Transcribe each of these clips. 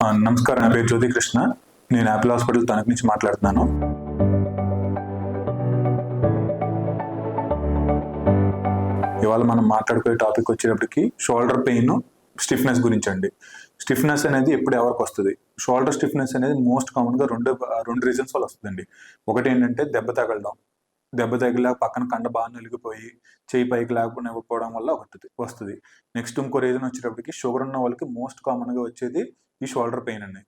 నమస్కారం, నా పేరు జ్యోతి కృష్ణ. నేను యాపిల్ హాస్పిటల్ తణుకు నుంచి మాట్లాడుతున్నాను. ఇవాళ మనం మాట్లాడుకునే టాపిక్ వచ్చేటప్పటికి షోల్డర్ పెయిన్, స్టిఫ్నెస్ గురించి అండి. స్టిఫ్నెస్ అనేది ఎప్పుడు ఎవరికి వస్తుంది? షోల్డర్ స్టిఫ్నెస్ అనేది మోస్ట్ కామన్గా రెండు రీజన్స్ వల్ల వస్తుందండి. ఒకటి ఏంటంటే దెబ్బ తగిలిన పక్కన కండ బాగా నలిగిపోయి చేయి పైకి లేకుండా ఇవ్వకపోవడం వల్ల వస్తుంది. నెక్స్ట్ ఇంకో రీజన్ వచ్చేటప్పటికి షుగర్ ఉన్న వాళ్ళకి మోస్ట్ కామన్గా వచ్చేది ఈ షోల్డర్ పెయిన్ అండి.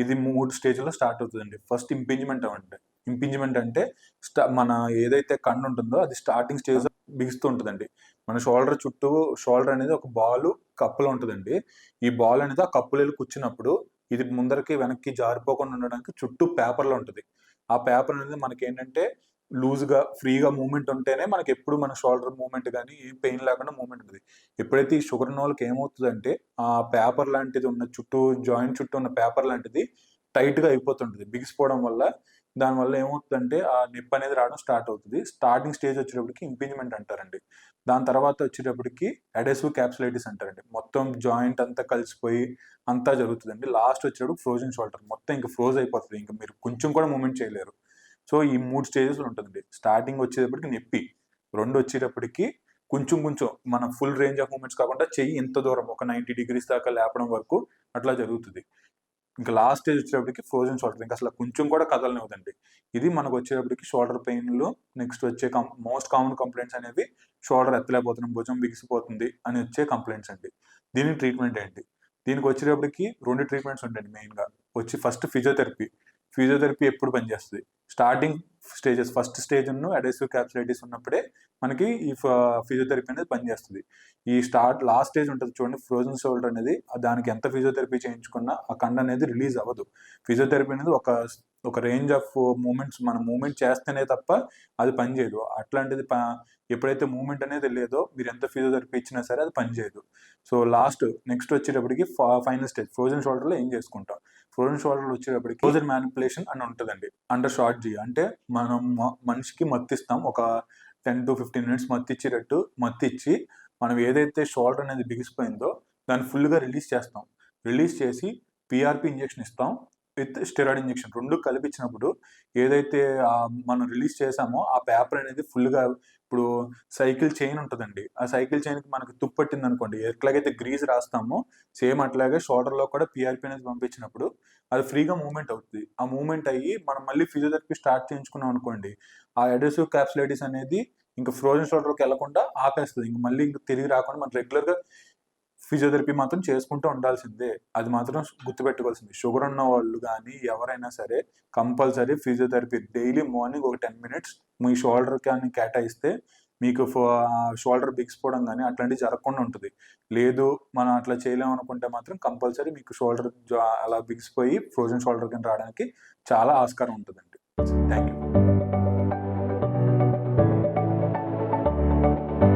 ఇది 3 స్టేజ్లో స్టార్ట్ అవుతుందండి. ఫస్ట్ ఇంపింజ్మెంట్ అంటే మన ఏదైతే కండ ఉంటుందో అది స్టార్టింగ్ స్టేజ్ బిగుస్తూ ఉంటుందండి. మన షోల్డర్ అనేది ఒక బాల్ కప్పులో ఉంటుందండి. ఈ బాల్ అనేది ఆ కప్పులో వెళ్ళి కూర్చున్నప్పుడు ఇది ముందరికి వెనక్కి జారిపోకుండా ఉండడానికి చుట్టూ పేపర్లో ఉంటుంది. ఆ పేపర్ అనేది మనకి ఏంటంటే లూజ్గా ఫ్రీగా మూవ్మెంట్ ఉంటేనే మనకి ఎప్పుడు మన షోల్డర్ మూవ్మెంట్ కానీ ఏం పెయిన్ లేకుండా మూవ్మెంట్ ఉంటుంది. ఎప్పుడైతే ఈ షుగర్ ఉన్న వాళ్ళకి ఏమవుతుందంటే ఆ పేపర్ లాంటిది ఉన్న జాయింట్ చుట్టూ ఉన్న పేపర్ లాంటిది టైట్గా అయిపోతుంటుంది బిగిసిపోవడం వల్ల. దానివల్ల ఏమవుతుందంటే ఆ నొప్పి అనేది రావడం స్టార్ట్ అవుతుంది. స్టార్టింగ్ స్టేజ్ వచ్చేటప్పటికి ఇంపింజ్మెంట్ అంటారండి. దాని తర్వాత వచ్చేటప్పటికి అడెసివ్ క్యాప్సులైటిస్ అంటారండి. మొత్తం జాయింట్ అంతా కలిసిపోయి అంతా జరుగుతుందండి. లాస్ట్ వచ్చేటప్పుడు ఫ్రోజన్ షోల్డర్, మొత్తం ఇంకా ఫ్రోజ్ అయిపోతుంది. ఇంకా మీరు కొంచెం కూడా మూవ్మెంట్ చేయలేరు. సో ఈ 3 స్టేజెస్లో ఉంటుందండి. స్టార్టింగ్ వచ్చేటప్పటికి నొప్పి, 2 వచ్చేటప్పటికి కొంచెం మన ఫుల్ రేంజ్ ఆఫ్ మూమెంట్స్ కాకుండా చెయ్యి ఎంత దూరం ఒక 90 degrees దాకా లేపడం వరకు అట్లా జరుగుతుంది. ఇంకా లాస్ట్ స్టేజ్ వచ్చేటప్పటికి ఫ్రోజన్ షోల్డర్, ఇంకా అసలు కొంచెం కూడా కదలనివ్వదండి. ఇది మనకు వచ్చేటప్పటికి షోల్డర్ పెయిన్లో నెక్స్ట్ వచ్చే మోస్ట్ కామన్ కంప్లైంట్స్ అనేవి షోల్డర్ ఎత్తలేకపోతున్నాం, భుజం బిగిసిపోతుంది అని వచ్చే కంప్లైంట్స్ అండి. దీని ట్రీట్మెంట్ ఏంటి? దీనికి వచ్చేటప్పటికి 2 ట్రీట్మెంట్స్ ఉంటాయండి మెయిన్గా. ఫస్ట్ ఫిజియోథెరపీ ఎప్పుడు పనిచేస్తుంది? Starting stages, first stage adhesive capsulitis ఉన్నప్పుడే మనకి ఈ ఫిజియోథెరపీ అనేది పనిచేస్తుంది. ఈ లాస్ట్ స్టేజ్ ఉంటుంది చూడండి, ఫ్రోజన్ షోల్డర్ అనేది, దానికి ఎంత ఫిజియోథెరపీ చేయించుకున్నా ఆ కండ అనేది రిలీజ్ అవ్వదు. ఫిజియోథెరపీ అనేది ఒక రేంజ్ ఆఫ్ మూమెంట్స్ మనం మూమెంట్ చేస్తేనే తప్ప అది పనిచేయదు. అట్లాంటిది ఎప్పుడైతే మూమెంట్ అనేది లేదో మీరు ఎంత ఫిజియోథెరపీ ఇచ్చినా సరే అది పనిచేయదు. సో నెక్స్ట్ వచ్చేటప్పటికి ఫైనల్ స్టేజ్ ఫ్రోజన్ షోల్డర్లో ఏం చేసుకుంటాం? ఫ్రోజన్ షోల్డర్ వచ్చేటప్పటికి ఫ్రోజన్ మ్యానిపులేషన్ అని ఉంటుందండి. అండర్ షార్ట్ జీ అంటే మనం మనిషికి మత్తిస్తాం, ఒక 10 to 15 minutes మత్తిచ్చి మనం ఏదైతే షోల్డర్ అనేది బిగిసిపోయిందో దాన్ని ఫుల్గా రిలీజ్ చేసి పిఆర్పి ఇంజెక్షన్ ఇస్తాం విత్ స్టెరాయిడ్ ఇంజెక్షన్. 2 కలిపించినప్పుడు ఏదైతే మనం రిలీజ్ చేసామో ఆ పేపర్ అనేది ఫుల్గా, ఇప్పుడు సైకిల్ చైన్ ఉంటుందండి, ఆ సైకిల్ చైన్కి మనకి తుప్పట్టింది అనుకోండి, ఎట్లాగైతే గ్రీజ్ రాస్తామో సేమ్ అట్లాగే షోల్డర్లో కూడా పిఆర్పి అనేది పంపించినప్పుడు అది ఫ్రీగా మూవ్మెంట్ అవుతుంది. ఆ మూవ్మెంట్ అయ్యి మనం మళ్ళీ ఫిజియోథెరపీ స్టార్ట్ చేయించుకున్నాం అనుకోండి, ఆ అడెసివ్ క్యాప్సులైటిస్ అనేది ఇంకా ఫ్రోజన్ షోల్డర్కి వెళ్లకుండా ఆపేస్తుంది. ఇంకా తిరిగి రాకుండా మనం రెగ్యులర్గా ఫిజియోథెరపీ మాత్రం చేసుకుంటూ ఉండాల్సిందే. అది మాత్రం గుర్తుపెట్టుకోవాల్సింది. షుగర్ ఉన్న వాళ్ళు కానీ ఎవరైనా సరే కంపల్సరీ ఫిజియోథెరపీ డైలీ మార్నింగ్ ఒక 10 minutes మీ షోల్డర్ కానీ కేటాయిస్తే మీకు షోల్డర్ బిగిసిపోవడం కానీ అట్లాంటివి జరగకుండా ఉంటుంది. లేదు మనం అట్లా చేయలేము అనుకుంటే మాత్రం కంపల్సరీ మీకు షోల్డర్ అలా బిగిసిపోయి ఫ్రోజన్ షోల్డర్ కింద రావడానికి చాలా ఆస్కారం ఉంటుందండి. Thank you.